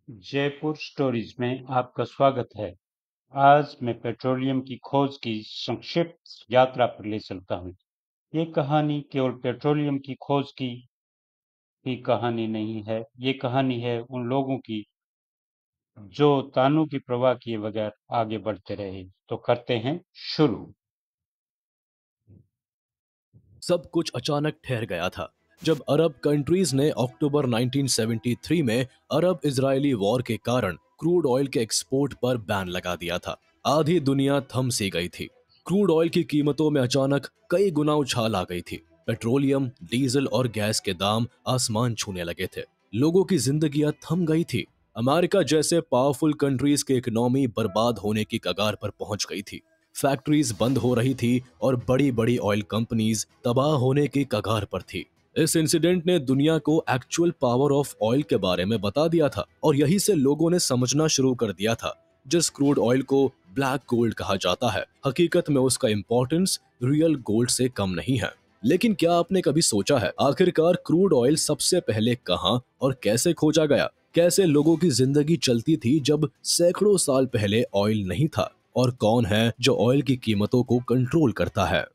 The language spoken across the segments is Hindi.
जयपुर स्टोरीज में आपका स्वागत है। आज मैं पेट्रोलियम की खोज की संक्षिप्त यात्रा पर ले चलता हूँ। ये कहानी केवल पेट्रोलियम की खोज की ही कहानी नहीं है, ये कहानी है उन लोगों की जो तानों की परवाह किए बगैर आगे बढ़ते रहे। तो करते हैं शुरू। सब कुछ अचानक ठहर गया था जब अरब कंट्रीज ने अक्टूबर 1973 में अरब इजरायली वॉर के कारण क्रूड ऑयल के एक्सपोर्ट पर बैन लगा दिया था। आधी दुनिया थम सी गई थी। क्रूड ऑयल की कीमतों में अचानक कई गुना उछाल आ गई थी। पेट्रोलियम, डीजल और गैस के दाम आसमान छूने लगे थे। लोगों की जिंदगियां थम गई थी। अमेरिका जैसे पावरफुल कंट्रीज की इकोनॉमी बर्बाद होने की कगार पर पहुंच गई थी। फैक्ट्रीज बंद हो रही थी और बड़ी बड़ी ऑयल कंपनीज तबाह होने की कगार पर थी। इस इंसिडेंट ने दुनिया को एक्चुअल पावर ऑफ ऑयल के बारे में बता दिया था और यही से लोगों ने समझना शुरू कर दिया था। जिस क्रूड ऑयल को ब्लैक गोल्ड कहा जाता है, हकीकत में उसका इंपॉर्टेंस रियल गोल्ड से कम नहीं है। लेकिन क्या आपने कभी सोचा है आखिरकार क्रूड ऑयल सबसे पहले कहां और कैसे खोजा गया? कैसे लोगों की जिंदगी चलती थी जब सैकड़ों साल पहले ऑयल नहीं था? और कौन है जो ऑयल की कीमतों को कंट्रोल करता है?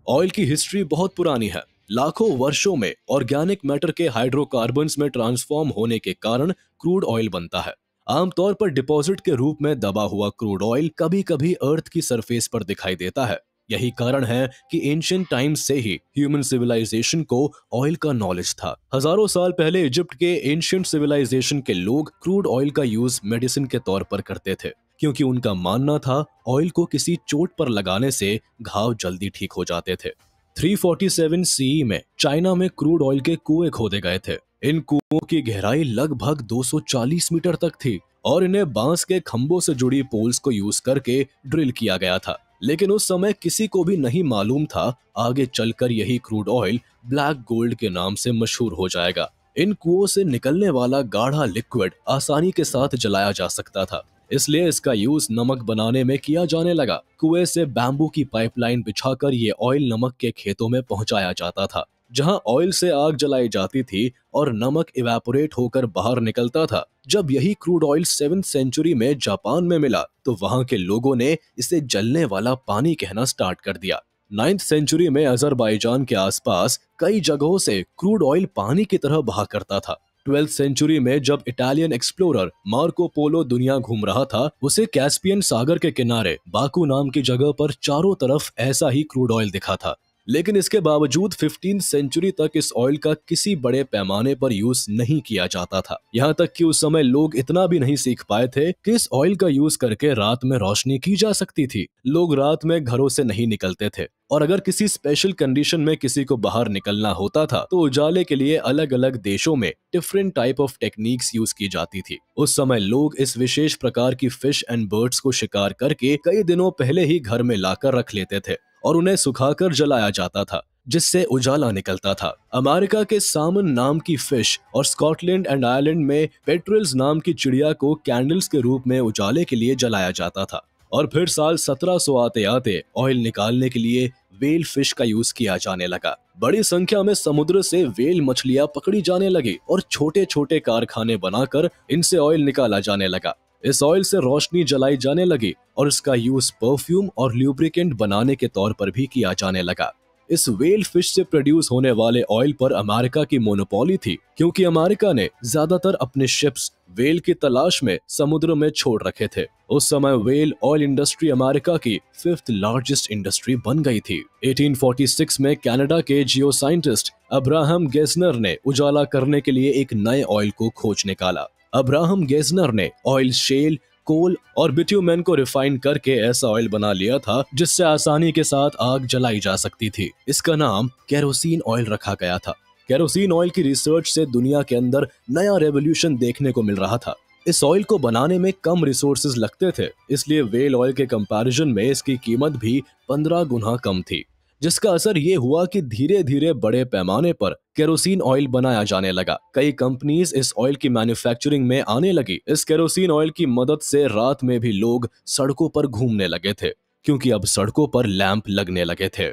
ऑयल की हिस्ट्री बहुत पुरानी है। लाखों वर्षों में ऑर्गेनिक मैटर के हाइड्रोकार्बन्स में ट्रांसफॉर्म होने के कारण क्रूड ऑयल बनता है। आमतौर पर डिपॉजिट के रूप में दबा हुआ क्रूड ऑयल कभी कभी अर्थ की सरफेस पर दिखाई देता है। यही कारण है कि एंशिएंट टाइम्स से ही ह्यूमन सिविलाइजेशन को ऑयल का नॉलेज था। हजारों साल पहले इजिप्ट के एंशिएंट सिविलाइजेशन के लोग क्रूड ऑयल का यूज मेडिसिन के तौर पर करते थे, क्योंकि उनका मानना था ऑयल को किसी चोट पर लगाने से घाव जल्दी ठीक हो जाते थे। 347 सीई में चाइना में क्रूड ऑयल के कुएं खोदे गए थे। इन कुओं की गहराई लगभग 240 मीटर तक थी और इन्हें बांस के खंभों से जुड़ी पोल्स को यूज करके ड्रिल किया गया था। लेकिन उस समय किसी को भी नहीं मालूम था आगे चलकर यही क्रूड ऑयल ब्लैक गोल्ड के नाम से मशहूर हो जाएगा। इन कुओं से निकलने वाला गाढ़ा लिक्विड आसानी के साथ जलाया जा सकता था, इसलिए इसका यूज नमक बनाने में किया जाने लगा। कुएं से बैम्बू की पाइपलाइन बिछाकर ये ऑयल नमक के खेतों में पहुंचाया जाता था, जहां ऑयल से आग जलाई जाती थी और नमक इवेपोरेट होकर बाहर निकलता था। जब यही क्रूड ऑयल 7th सेंचुरी में जापान में मिला तो वहां के लोगों ने इसे जलने वाला पानी कहना स्टार्ट कर दिया। 9th सेंचुरी में अजरबैजान के आसपास कई जगहों से क्रूड ऑयल पानी की तरह बहा करता था। 12th सेंचुरी में जब इटालियन एक्सप्लोरर मार्को पोलो दुनिया घूम रहा था, उसे कैस्पियन सागर के किनारे बाकू नाम की जगह पर चारों तरफ ऐसा ही क्रूड ऑयल दिखा था। लेकिन इसके बावजूद 15th सेंचुरी तक इस ऑयल का किसी बड़े पैमाने पर यूज नहीं किया जाता था। यहाँ तक कि उस समय लोग इतना भी नहीं सीख पाए थे कि इस ऑयल का यूज करके रात में रोशनी की जा सकती थी। लोग रात में घरों से नहीं निकलते थे और अगर किसी स्पेशल कंडीशन में किसी को बाहर निकलना होता था तो उजाले के लिए अलग अलग देशों में different type of techniques use की जाती थी। उस समय लोग इस विशेष प्रकार की फिश एंड बर्ड्स को शिकार करके कई दिनों पहले ही घर में लाकर रख लेते थे और उन्हें सुखाकर जलाया जाता था, जिससे उजाला निकलता था। अमेरिका के सामन नाम की फिश और स्कॉटलैंड एंड आयरलैंड में पेट्रिल्स नाम की चिड़िया को कैंडल्स के रूप में उजाले के लिए जलाया जाता था। और फिर साल 1700 आते आते ऑयल निकालने के लिए वेल फिश का यूज किया जाने लगा। बड़ी संख्या में समुद्र से वेल मछलियां पकड़ी जाने लगी और छोटे छोटे कारखाने बनाकर इनसे ऑयल निकाला जाने लगा। इस ऑयल से रोशनी जलाई जाने लगी और इसका यूज परफ्यूम और ल्यूब्रिकेंट बनाने के तौर पर भी किया जाने लगा। इस वेल फिश से प्रोड्यूस होने वाले ऑयल पर अमेरिका की मोनोपोली थी, क्योंकि अमेरिका ने ज्यादातर अपने शिप्स वेल की तलाश में समुद्र में छोड़ रखे थे। उस समय वेल ऑयल इंडस्ट्री अमेरिका की 5th लार्जेस्ट इंडस्ट्री बन गई थी। 1846 में कनाडा के जियो साइंटिस्ट अब्राहम गेजनर ने उजाला करने के लिए एक नए ऑयल को खोज निकाला। अब्राहम गेजनर ने ऑयल शेल, कोल और बिट्यूमेन को रिफाइन करके ऐसा ऑयल बना लिया था जिससे आसानी के साथ आग जलाई जा सकती थी। इसका नाम केरोसिन ऑयल रखा गया था। केरोसिन ऑयल की रिसर्च से दुनिया के अंदर नया रेवोल्यूशन देखने को मिल रहा था। इस ऑयल को बनाने में कम रिसोर्सेज लगते थे, इसलिए वेल ऑयल के कंपैरिजन में इसकी कीमत भी 15 गुना कम थी। जिसका असर ये हुआ कि धीरे धीरे बड़े पैमाने पर केरोसिन ऑयल बनाया जाने लगा। कई कंपनीज इस ऑयल की मैन्युफैक्चरिंग में आने लगी। इस केरोसिन ऑयल की मदद से रात में भी लोग सड़कों पर घूमने लगे थे, क्योंकि अब सड़कों पर लैंप लगने लगे थे।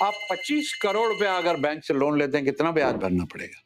आप 25 करोड़ रुपया अगर बैंक से लोन लेते हैं, कितना ब्याज भरना पड़ेगा?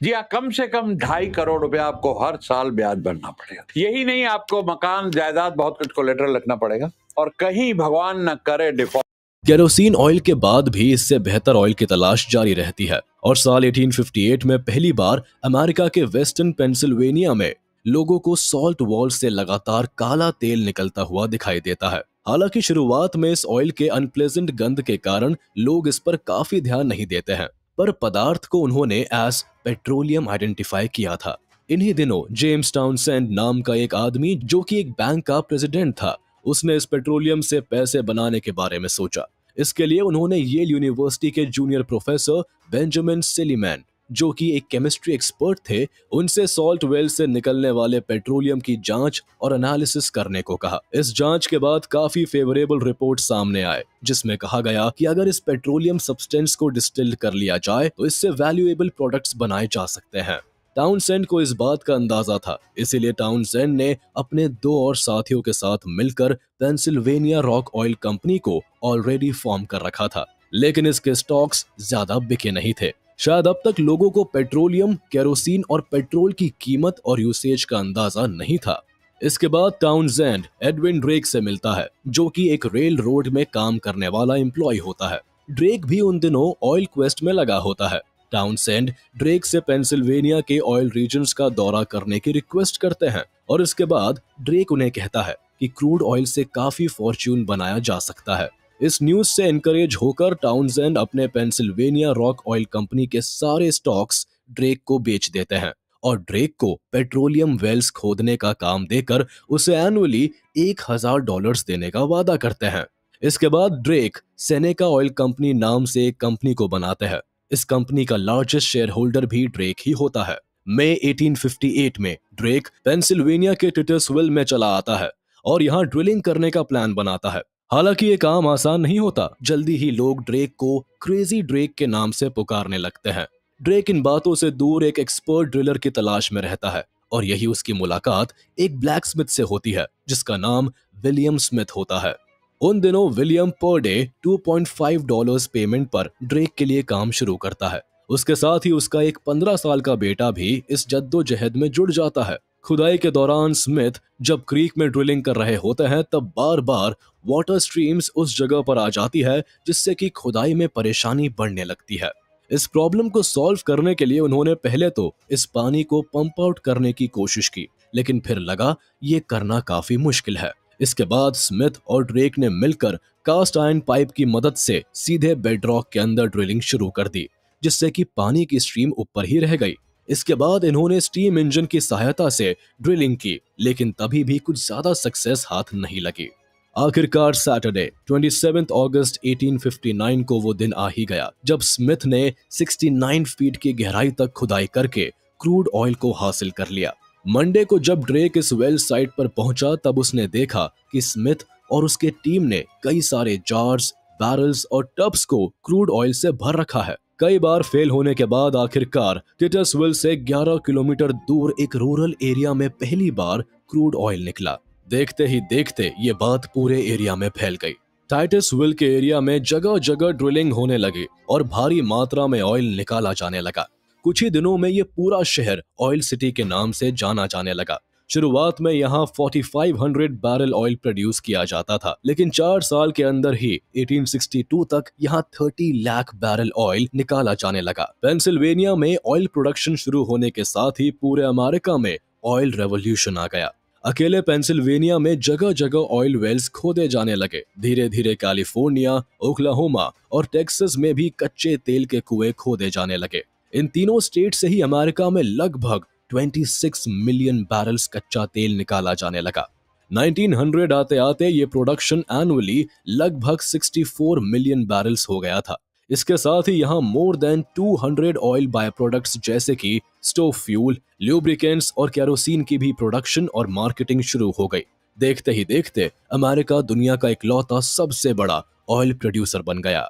जी हाँ, कम से कम 2.5 करोड़ रुपया आपको हर साल ब्याज भरना पड़ेगा। यही नहीं, आपको मकान, जायदाद, बहुत कुछ कोलेटरल रखना पड़ेगा, और कहीं भगवान न करे डिफॉल्ट। केरोसिन ऑयल के बाद भी इससे बेहतर ऑयल की तलाश जारी रहती है और साल 1858 में पहली बार अमेरिका के वेस्टर्न पेंसिल्वेनिया में लोगों को सॉल्ट वॉल से लगातार काला तेल निकलता हुआ दिखाई देता है। हालांकि शुरुआत में इस ऑयल के अनप्लेजेंट गंध के कारण लोग इस पर काफी ध्यान नहीं देते हैं, पर पदार्थ को उन्होंने एज पेट्रोलियम आइडेंटिफाई किया था। इन्हीं दिनों जेम्स टाउनसेंड नाम का एक आदमी, जो कि एक बैंक का प्रेसिडेंट था, उसने इस पेट्रोलियम से पैसे बनाने के बारे में सोचा। इसके लिए उन्होंने येल यूनिवर्सिटी के जूनियर प्रोफेसर बेंजामिन सेलीमैन, जो कि एक केमिस्ट्री एक्सपर्ट थे, उनसे सॉल्ट वेल से निकलने वाले पेट्रोलियम की जांच और एनालिसिस करने को कहा। इस जांच के बाद काफी फेवरेबल रिपोर्ट सामने आए, जिसमें कहा गया कि अगर इस पेट्रोलियम सब्सटेंस को डिस्टिल कर लिया जाए तो इससे वैल्यूएबल प्रोडक्ट्स बनाए जा सकते हैं। टाउनसेंड को इस बात का अंदाजा था, इसीलिए टाउनसेंड ने अपने 2 और साथियों के साथ मिलकर पेंसिल्वेनिया रॉक ऑयल कंपनी को ऑलरेडी फॉर्म कर रखा था, लेकिन इसके स्टॉक्स ज्यादा बिके नहीं थे। शायद अब तक लोगों को पेट्रोलियम, केरोसिन और पेट्रोल की कीमत और यूसेज का अंदाजा नहीं था। इसके बाद टाउनसेंड एडविन ड्रेक से मिलता है, जो कि एक रेल रोड में काम करने वाला एम्प्लॉय होता है। ड्रेक भी उन दिनों ऑयल क्वेस्ट में लगा होता है। टाउनसेंड ड्रेक से पेंसिल्वेनिया के ऑयल रीजन्स का दौरा करने की रिक्वेस्ट करते हैं और इसके बाद ड्रेक उन्हें कहता है कि क्रूड ऑयल से काफी फॉर्च्यून बनाया जा सकता है। इस न्यूज से एनकरेज होकर टाउनसेंड अपने पेंसिल्वेनिया रॉक ऑयल कंपनी के सारे स्टॉक्स ड्रेक को बेच देते हैं और ड्रेक को पेट्रोलियम वेल्स खोदने का काम देकर उसे एनुअली $1000 देने का वादा करते हैं। इसके बाद ड्रेक सेनेका ऑयल कंपनी नाम से एक कंपनी को बनाते हैं। इस कंपनी का लार्जेस्ट शेयर होल्डर भी ड्रेक ही होता है। मई 1858 में ड्रेक पेंसिल्वेनिया के टिटर्सविल में चला आता है और यहाँ ड्रिलिंग करने का प्लान बनाता है। हालांकि ये काम आसान नहीं होता। जल्दी ही लोग ड्रेक को क्रेजी ड्रेक के नाम से पुकारने लगते हैं। ड्रेक इन बातों से दूर एक एक्सपर्ट ड्रिलर की तलाश में रहता है और यही उसकी मुलाकात एक ब्लैकस्मिथ से होती है, जिसका नाम विलियम स्मिथ होता है। उन दिनों विलियम पर डे $2.5 पेमेंट पर ड्रेक के लिए काम शुरू करता है। उसके साथ ही उसका एक 15 साल का बेटा भी इस जद्दोजहद में जुड़ जाता है। खुदाई के दौरान स्मिथ जब क्रीक में ड्रिलिंग कर रहे होते हैं, तब बार बार वाटर स्ट्रीम्स उस जगह पर आ जाती है, जिससे कि खुदाई में परेशानी बढ़ने लगती है। इस प्रॉब्लम को सॉल्व करने के लिए उन्होंने पहले तो इस पानी को पंप आउट करने की कोशिश की, लेकिन फिर लगा ये करना काफी मुश्किल है। इसके बाद स्मिथ और ड्रेक ने मिलकर कास्ट आयरन पाइप की मदद से सीधे बेडरॉक के अंदर ड्रिलिंग शुरू कर दी, जिससे कि पानी की स्ट्रीम ऊपर ही रह गई। इसके बाद इन्होंने स्टीम इंजन की सहायता से ड्रिलिंग की, लेकिन तभी भी कुछ ज्यादा सक्सेस हाथ नहीं लगी। आखिरकार सैटरडे 27 अगस्त 1859 को वो दिन आ ही गया जब स्मिथ ने 69 फीट की गहराई तक खुदाई करके क्रूड ऑयल को हासिल कर लिया। मंडे को जब ड्रेक इस वेल साइट पर पहुंचा, तब उसने देखा कि स्मिथ और उसके टीम ने कई सारे जार्स, बैरल्स और टब्स को क्रूड ऑयल से भर रखा है। कई बार फेल होने के बाद आखिरकार टिटर्सविल से 11 किलोमीटर दूर एक रूरल एरिया में पहली बार क्रूड ऑयल निकला। देखते ही देखते ये बात पूरे एरिया में फैल गई। टाइटसविल के एरिया में जगह जगह ड्रिलिंग होने लगी और भारी मात्रा में ऑयल निकाला जाने लगा। कुछ ही दिनों में ये पूरा शहर ऑयल सिटी के नाम से जाना जाने लगा। शुरुआत में यहाँ 4500 बैरल ऑयल प्रोड्यूस किया जाता था, लेकिन 4 साल के अंदर ही 1862 तक यहाँ 30 लाख बैरल ऑयल निकाला जाने लगा। पेंसिल्वेनिया में ऑयल प्रोडक्शन शुरू होने के साथ ही पूरे अमेरिका में ऑयल रेवोल्यूशन आ गया। अकेले पेंसिल्वेनिया में जगह जगह ऑयल वेल्स खोदे जाने लगे। धीरे धीरे कैलिफोर्निया, ओक्लाहोमा और टेक्सास में भी कच्चे तेल के कुएं खोदे जाने लगे। इन तीनों स्टेट से ही अमेरिका में लगभग 26 मिलियन बैरल्स कच्चा तेल निकाला जाने लगा। 1900 आते आते ये प्रोडक्शन एनुअली लगभग 64 मिलियन बैरल्स हो गया था। इसके साथ ही यहाँ more than 200 oil by products जैसे कि स्टोव फ्यूल, ल्यूब्रिकेंट्स और केरोसिन की भी प्रोडक्शन और मार्केटिंग शुरू हो गई। देखते ही देखते अमेरिका दुनिया का इकलौता सबसे बड़ा ऑयल प्रोड्यूसर बन गया।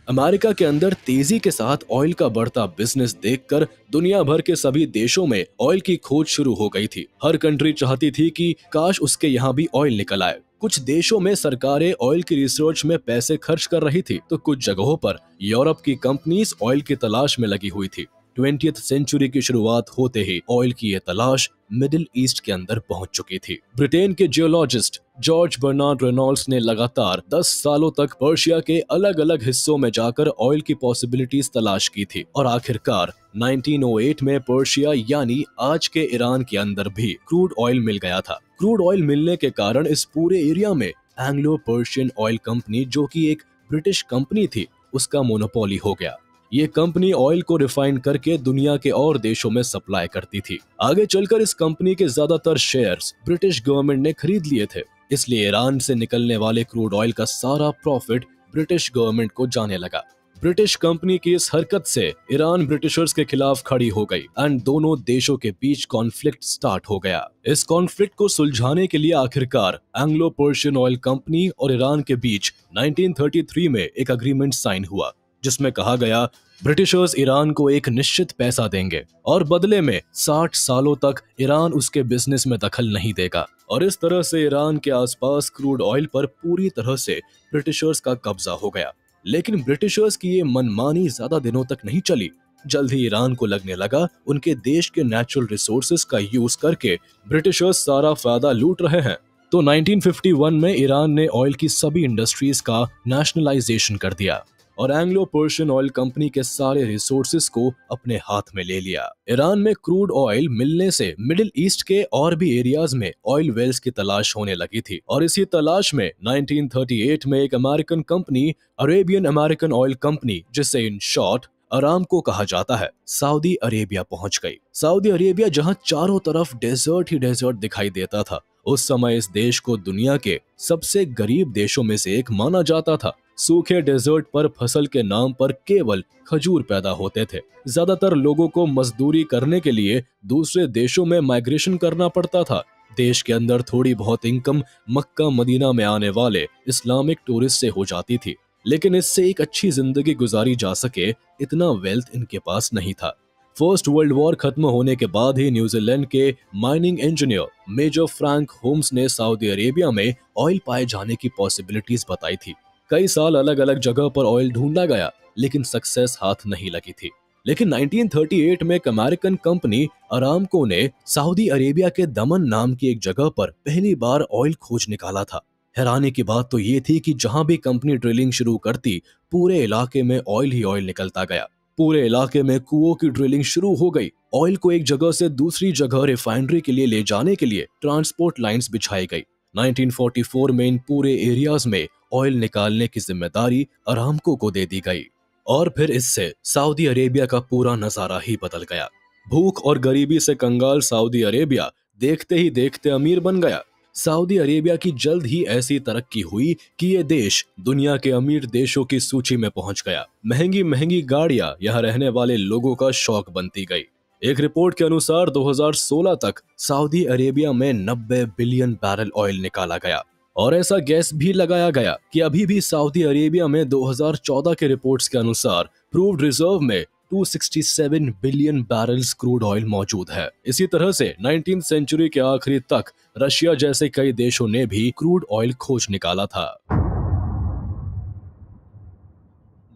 अमेरिका के अंदर तेजी के साथ ऑयल का बढ़ता बिजनेस देखकर दुनिया भर के सभी देशों में ऑयल की खोज शुरू हो गई थी। हर कंट्री चाहती थी कि काश उसके यहाँ भी ऑयल निकल आए। कुछ देशों में सरकारें ऑयल की रिसर्च में पैसे खर्च कर रही थी, तो कुछ जगहों पर यूरोप की कंपनीज ऑयल की तलाश में लगी हुई थी। 20th सेंचुरी की शुरुआत होते ही ऑयल की ये तलाश मिडिल ईस्ट के अंदर पहुंच चुकी थी। ब्रिटेन के जियोलॉजिस्ट जॉर्ज बर्नार्ड रेनॉल्ड्स ने लगातार 10 सालों तक पर्शिया के अलग अलग हिस्सों में जाकर ऑयल की पॉसिबिलिटीज तलाश की थी और आखिरकार 1908 में पर्शिया यानी आज के ईरान के अंदर भी क्रूड ऑयल मिल गया था। क्रूड ऑयल मिलने के कारण इस पूरे एरिया में एंग्लो पर्शियन ऑयल कंपनी, जो कि एक ब्रिटिश कंपनी थी, उसका मोनोपोली हो गया। ये कंपनी ऑयल को रिफाइन करके दुनिया के और देशों में सप्लाई करती थी। आगे चलकर इस कंपनी के ज्यादातर शेयर्स ब्रिटिश गवर्नमेंट ने खरीद लिए थे, इसलिए ईरान से निकलने वाले क्रूड ऑयल का सारा प्रॉफिट ब्रिटिश गवर्नमेंट को जाने लगा। ब्रिटिश कंपनी की इस हरकत से ईरान ब्रिटिशर्स के खिलाफ खड़ी हो गई एंड दोनों देशों के बीच कॉन्फ्लिक्ट स्टार्ट हो गया। इस कॉन्फ्लिक्ट को सुलझाने के लिए आखिरकार एंग्लो पर्शियन ऑयल कंपनी और ईरान के बीच 1933 में एक अग्रीमेंट साइन हुआ, जिसमें कहा गया ब्रिटिशर्स ईरान को एक निश्चित पैसा देंगे और बदले में 60 सालों तक ईरान उसके बिजनेस में दखल नहीं देगा। और इस तरह से ईरान के आसपास क्रूड ऑयल पर पूरी तरह से ब्रिटिशर्स का कब्जा हो गया। लेकिन ब्रिटिशर्स की ये मनमानी ज्यादा दिनों तक नहीं चली। जल्द ही ईरान को लगने लगा उनके देश के नेचुरल रिसोर्सेज का यूज करके ब्रिटिशर्स सारा फायदा लूट रहे हैं। तो 1951 में ईरान ने ऑयल की सभी इंडस्ट्रीज का नेशनलाइजेशन कर दिया और एंग्लो पर्शियन ऑयल कंपनी के सारे रिसोर्सेज को अपने हाथ में ले लिया। ईरान में क्रूड ऑयल मिलने से मिडिल ईस्ट के और भी एरियाज में ऑयल वेल्स की तलाश होने लगी थी और इसी तलाश में 1938 में एक American company, Arabian American oil company, जिसे इन शॉर्ट अरामको कहा जाता है, सऊदी अरेबिया पहुंच गई। सऊदी अरेबिया जहां चारों तरफ डेजर्ट ही डेजर्ट दिखाई देता था, उस समय इस देश को दुनिया के सबसे गरीब देशों में से एक माना जाता था। सूखे डेजर्ट पर फसल के नाम पर केवल खजूर पैदा होते थे। ज्यादातर लोगों को मजदूरी करने के लिए दूसरे देशों में माइग्रेशन करना पड़ता था। देश के अंदर थोड़ी बहुत इनकम मक्का मदीना में आने वाले इस्लामिक टूरिस्ट से हो जाती थी, लेकिन इससे एक अच्छी जिंदगी गुजारी जा सके इतना वेल्थ इनके पास नहीं था। फर्स्ट वर्ल्ड वॉर खत्म होने के बाद ही न्यूजीलैंड के mining engineer major Frank Holmes ने सऊदी अरेबिया में ऑयल पाए जाने की पॉसिबिलिटीज बताई थी। कई साल अलग अलग जगह पर ऑयल ढूंढा गया, लेकिन सक्सेस हाथ नहीं लगी थी। लेकिन 1938 में एक अमेरिकन कंपनी अरामको ने सऊदी अरेबिया के दमन नाम की एक जगह पर पहली बार ऑयल खोज निकाला था। हैरानी की बात तो ये थी कि जहां भी कंपनी ड्रिलिंग शुरू करती, पूरे इलाके में ऑयल ही ऑयल निकलता गया। पूरे इलाके में कुओं की ड्रिलिंग शुरू हो गई। ऑयल को एक जगह से दूसरी जगह रिफाइनरी के लिए ले जाने के लिए ट्रांसपोर्ट लाइंस बिछाई गई। 1944 में इन पूरे एरियाज में ऑयल निकालने की जिम्मेदारी अरामको को दे दी गई और फिर इससे सऊदी अरेबिया का पूरा नजारा ही बदल गया। भूख और गरीबी से कंगाल सऊदी अरेबिया देखते ही देखते अमीर बन गया। सऊदी अरेबिया की जल्द ही ऐसी तरक्की हुई कि ये देश दुनिया के अमीर देशों की सूची में पहुंच गया। महंगी महंगी गाड़ियां यहाँ रहने वाले लोगों का शौक बनती गई। एक रिपोर्ट के अनुसार 2016 तक सऊदी अरेबिया में 90 बिलियन बैरल ऑयल निकाला गया और ऐसा गैस भी लगाया गया कि अभी भी सऊदी अरेबिया में 2014 के रिपोर्ट्स के अनुसार प्रूव्ड रिजर्व में 267 बिलियन बैरल्स क्रूड ऑयल मौजूद है। इसी तरह से 19th सेंचुरी के आखिरी तक रशिया जैसे कई देशों ने भी क्रूड ऑयल खोज निकाला था।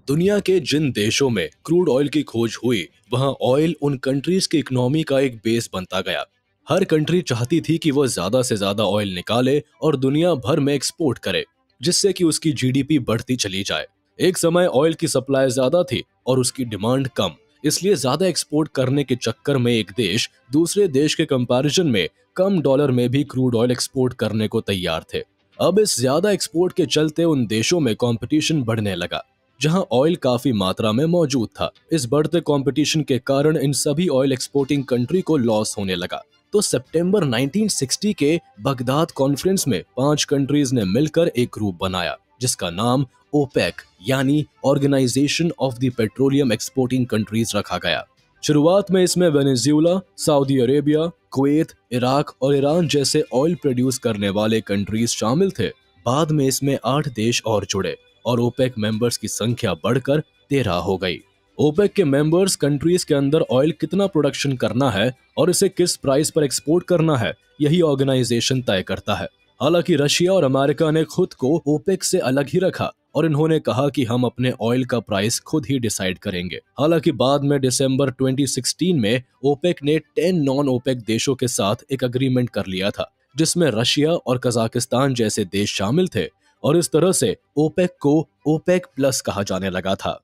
दुनिया के जिन देशों में क्रूड ऑयल की खोज हुई, वहां ऑयल उन कंट्रीज की इकोनॉमी का एक बेस बनता गया। हर कंट्री चाहती थी कि वह ज्यादा से ज्यादा ऑयल निकाले और दुनिया भर में एक्सपोर्ट करे, जिससे कि उसकी जीडीपी बढ़ती चली जाए। एक समय ऑयल की सप्लाई ज्यादा थी और उसकी डिमांड कम, इसलिए ज्यादा एक्सपोर्ट करने के चक्कर में एक देश दूसरे देश के कंपैरिजन में कम डॉलर में भी क्रूड ऑयल एक्सपोर्ट करने को तैयार थे। अब इस ज्यादा एक्सपोर्ट के चलते उन देशों में कंपटीशन बढ़ने लगा जहां ऑयल काफी मात्रा में मौजूद था। इस बढ़ते कंपटीशन के कारण इन सभी ऑयल एक्सपोर्टिंग कंट्री को लॉस होने लगा। तो सितंबर 1960 के बगदाद कॉन्फ्रेंस में 5 कंट्रीज ने मिलकर एक ग्रुप बनाया जिसका नाम ओपेक यानी organization of the petroleum exporting countries रखा गया। शुरुआत में इसमें Venezuela, Saudi Arabia, Kuwait, Iraq और ईरान जैसे ऑयल प्रोड्यूस करने वाले कंट्रीज शामिल थे। बाद में इसमें 8 देश और जुड़े और ओपेक मेंबर्स की संख्या बढ़कर 13 हो गई। ओपेक के मेंबर्स कंट्रीज के अंदर ऑयल कितना प्रोडक्शन करना है और इसे किस प्राइस पर एक्सपोर्ट करना है, यही ऑर्गेनाइजेशन तय करता है। हालांकि रशिया और अमेरिका ने खुद को ओपेक से अलग ही रखा और इन्होंने कहा कि हम अपने ऑयल का प्राइस खुद ही डिसाइड करेंगे। हालांकि बाद में दिसंबर 2016 में ओपेक ने 10 नॉन ओपेक देशों के साथ एक अग्रीमेंट कर लिया था, जिसमें रशिया और कजाकिस्तान जैसे देश शामिल थे, और इस तरह से ओपेक को ओपेक प्लस कहा जाने लगा था।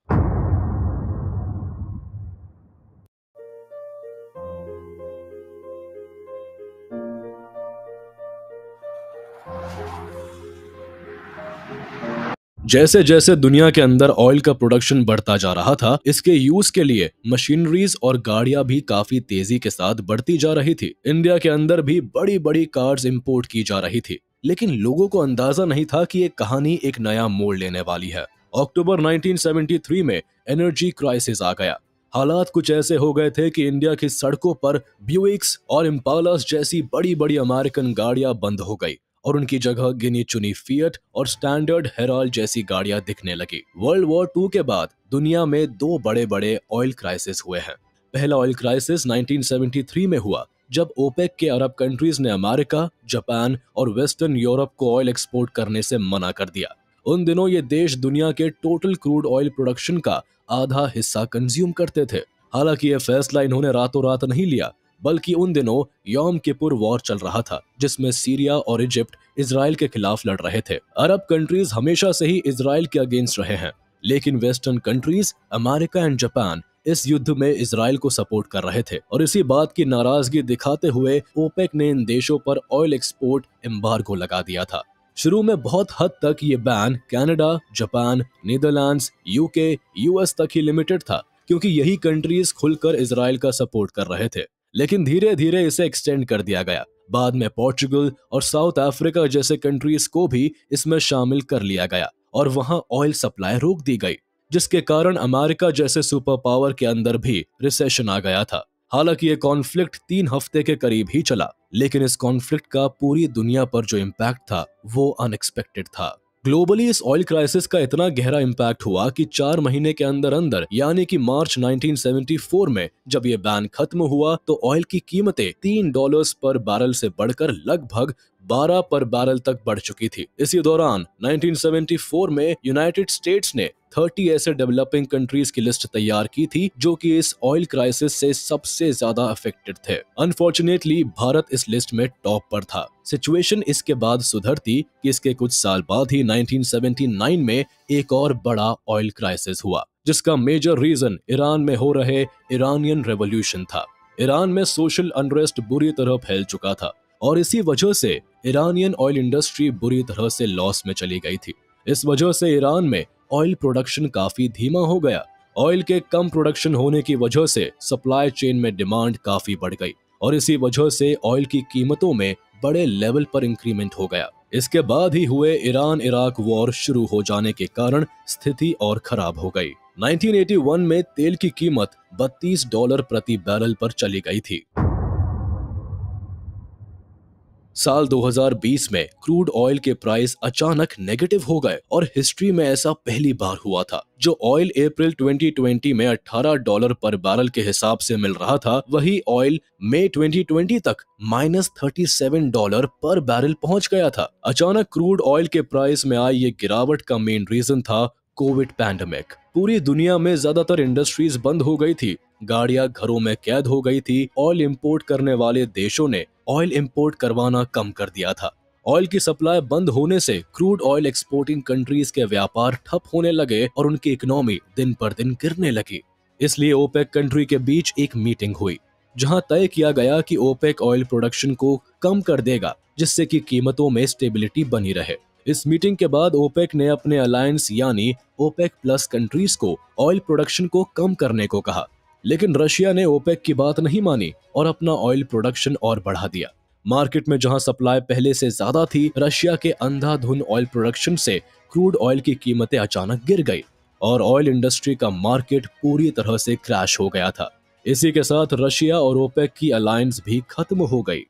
जैसे जैसे दुनिया के अंदर ऑयल का प्रोडक्शन बढ़ता जा रहा था, इसके यूज के लिए मशीनरीज और गाड़ियां भी काफी तेजी के साथ बढ़ती जा रही थी। इंडिया के अंदर भी बड़ी बड़ी कार्स इंपोर्ट की जा रही थी, लेकिन लोगों को अंदाजा नहीं था कि ये कहानी एक नया मोड़ लेने वाली है। अक्टूबर 1973 में एनर्जी क्राइसिस आ गया। हालात कुछ ऐसे हो गए थे कि इंडिया की सड़कों पर ब्यूइक्स और इम्पालास जैसी बड़ी बड़ी अमेरिकन गाड़ियां बंद हो गई और उनकी जगह गिनी चुनी फिएट और स्टैंडर्ड हेराल्ड जैसी गाड़ियां दिखने लगी। वर्ल्ड वॉर 2 के बाद दुनिया में 2 बड़े बड़े ऑयल क्राइसिस हुए हैं। पहला ऑयल क्राइसिस 1973 में हुआ, जब ओपेक के अरब कंट्रीज ने अमेरिका, जापान और वेस्टर्न यूरोप को ऑयल एक्सपोर्ट करने से मना कर दिया। उन दिनों ये देश दुनिया के टोटल क्रूड ऑयल प्रोडक्शन का आधा हिस्सा कंज्यूम करते थे। हालांकि यह फैसला इन्होंने रातों रात नहीं लिया, बल्कि उन दिनों यौम किपुर वॉर चल रहा था, जिसमें सीरिया और इजिप्ट इजराइल के खिलाफ लड़ रहे थे। अरब कंट्रीज हमेशा से ही इजराइल के अगेंस्ट रहे हैं, लेकिन western countries America and Japan इस युद्ध में इजराइल को सपोर्ट कर रहे थे, और इसी बात की नाराजगी दिखाते हुए ओपेक ने इन देशों पर ऑयल एक्सपोर्ट एम्बार्गो लगा दिया था। शुरू में बहुत हद तक ये ban Canada, Japan, Netherlands, UK, US तक ही लिमिटेड था, क्योंकि यही कंट्रीज खुलकर इजराइल का सपोर्ट कर रहे थे। लेकिन धीरे धीरे इसे एक्सटेंड कर दिया गया। बाद में पोर्चुगल और साउथ अफ्रीका जैसे कंट्रीज को भी इसमें शामिल कर लिया गया और वहां ऑयल सप्लाई रोक दी गई, जिसके कारण अमेरिका जैसे सुपर पावर के अंदर भी रिसेशन आ गया था। हालांकि ये कॉन्फ्लिक्ट 3 हफ्ते के करीब ही चला, लेकिन इस कॉन्फ्लिक्ट का पूरी दुनिया पर जो इम्पैक्ट था वो अनएक्सपेक्टेड था। ग्लोबली इस ऑयल क्राइसिस का इतना गहरा इम्पैक्ट हुआ कि 4 महीने के अंदर अंदर यानी कि मार्च 1974 में जब ये बैन खत्म हुआ तो ऑयल की कीमतें $3 पर बैरल से बढ़कर लगभग 12 पर बैरल तक बढ़ चुकी थी। इसी दौरान 1974 में यूनाइटेड स्टेट्स ने 30 ऐसे डेवलपिंग कंट्रीज की लिस्ट तैयार की थी जो कि इस ऑयल क्राइसिस से सबसे ज्यादा अफेक्टेड थे। अनफॉर्चुनेटली भारत इस लिस्ट में टॉप पर था। सिचुएशन इसके बाद सुधरती कि इसके कुछ साल बाद ही 1979 में एक और बड़ा ऑयल क्राइसिस हुआ, जिसका मेजर रीजन ईरान में हो रहे ईरानियन रेवोल्यूशन था। ईरान में सोशल अनरेस्ट बुरी तरह फैल चुका था और इसी वजह से ईरानियन ऑयल इंडस्ट्री बुरी तरह से लॉस में चली गई थी। इस वजह से ईरान में ऑयल प्रोडक्शन काफी धीमा हो गया। ऑयल के कम प्रोडक्शन होने की वजह से सप्लाई चेन में डिमांड काफी बढ़ गई और इसी वजह से ऑयल की कीमतों में बड़े लेवल पर इंक्रीमेंट हो गया। इसके बाद ही हुए ईरान इराक वॉर शुरू हो जाने के कारण स्थिति और खराब हो गई। 1981 में तेल की कीमत $32 प्रति बैरल पर चली गई थी। साल 2020 में क्रूड ऑयल के प्राइस अचानक नेगेटिव हो गए और हिस्ट्री में ऐसा पहली बार हुआ था। जो ऑयल अप्रैल 2020 में $18 पर बैरल के हिसाब से मिल रहा था, वही ऑयल मई 2020 तक -$37 पर बैरल पहुंच गया था। अचानक क्रूड ऑयल के प्राइस में आई ये गिरावट का मेन रीजन था कोविड पैंडेमिक। पूरी दुनिया में ज्यादातर इंडस्ट्रीज बंद हो गई थी, गाड़ियां घरों में कैद हो गई थी। ऑयल इंपोर्ट करने वाले देशों ने ऑयल इंपोर्ट करवाना कम कर दिया था। ऑयल की सप्लाई बंद होने से क्रूड ऑयल एक्सपोर्टिंग कंट्रीज के व्यापार ठप होने लगे और उनकी इकोनॉमी दिन पर दिन गिरने लगी। इसलिए ओपेक कंट्री के बीच एक मीटिंग हुई, जहां तय किया गया कि ओपेक ऑयल प्रोडक्शन को कम कर देगा, जिससे कि कीमतों में स्टेबिलिटी बनी रहे। इस मीटिंग के बाद ओपेक ने अपने अलायंस यानी ओपेक प्लस कंट्रीज को ऑयल प्रोडक्शन को कम करने को कहा, लेकिन रशिया ने ओपेक की बात नहीं मानी और अपना ऑयल प्रोडक्शन और बढ़ा दिया। मार्केट में जहां सप्लाई पहले से ज्यादा थी, रशिया के अंधाधुन ऑयल प्रोडक्शन से क्रूड ऑयल की कीमतें अचानक गिर गई और ऑयल इंडस्ट्री का मार्केट पूरी तरह से क्रैश हो गया था। इसी के साथ रशिया और ओपेक की अलायंस भी खत्म हो गई।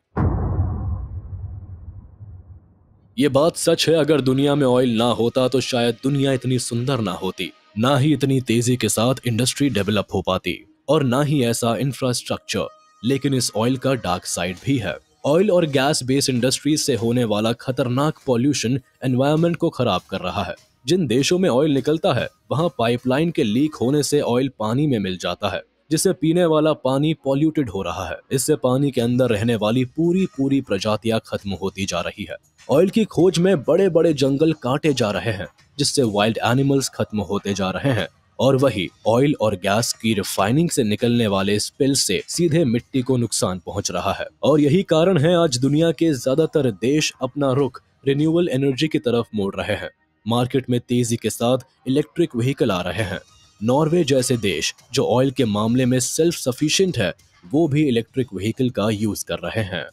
ये बात सच है, अगर दुनिया में ऑयल ना होता तो शायद दुनिया इतनी सुंदर ना होती, ना ही इतनी तेजी के साथ इंडस्ट्री डेवलप हो पाती और ना ही ऐसा इंफ्रास्ट्रक्चर। लेकिन इस ऑयल का डार्क साइड भी है। ऑयल और गैस बेस्ड इंडस्ट्रीज से होने वाला खतरनाक पॉल्यूशन एनवायरनमेंट को खराब कर रहा है। जिन देशों में ऑयल निकलता है वहां पाइपलाइन के लीक होने से ऑयल पानी में मिल जाता है, जिससे पीने वाला पानी पॉल्यूटेड हो रहा है। इससे पानी के अंदर रहने वाली पूरी प्रजातियां खत्म होती जा रही है। ऑयल की खोज में बड़े बड़े जंगल काटे जा रहे हैं, जिससे वाइल्ड एनिमल्स खत्म होते जा रहे हैं, और वही ऑयल और गैस की रिफाइनिंग से निकलने वाले स्पिल से सीधे मिट्टी को नुकसान पहुंच रहा है। और यही कारण है आज दुनिया के ज्यादातर देश अपना रुख रिन्यूएबल एनर्जी की तरफ मोड़ रहे हैं। मार्केट में तेजी के साथ इलेक्ट्रिक व्हीकल आ रहे हैं। नॉर्वे जैसे देश जो ऑयल के मामले में सेल्फ सफिशिएंट है, वो भी इलेक्ट्रिक व्हीकल का यूज कर रहे हैं।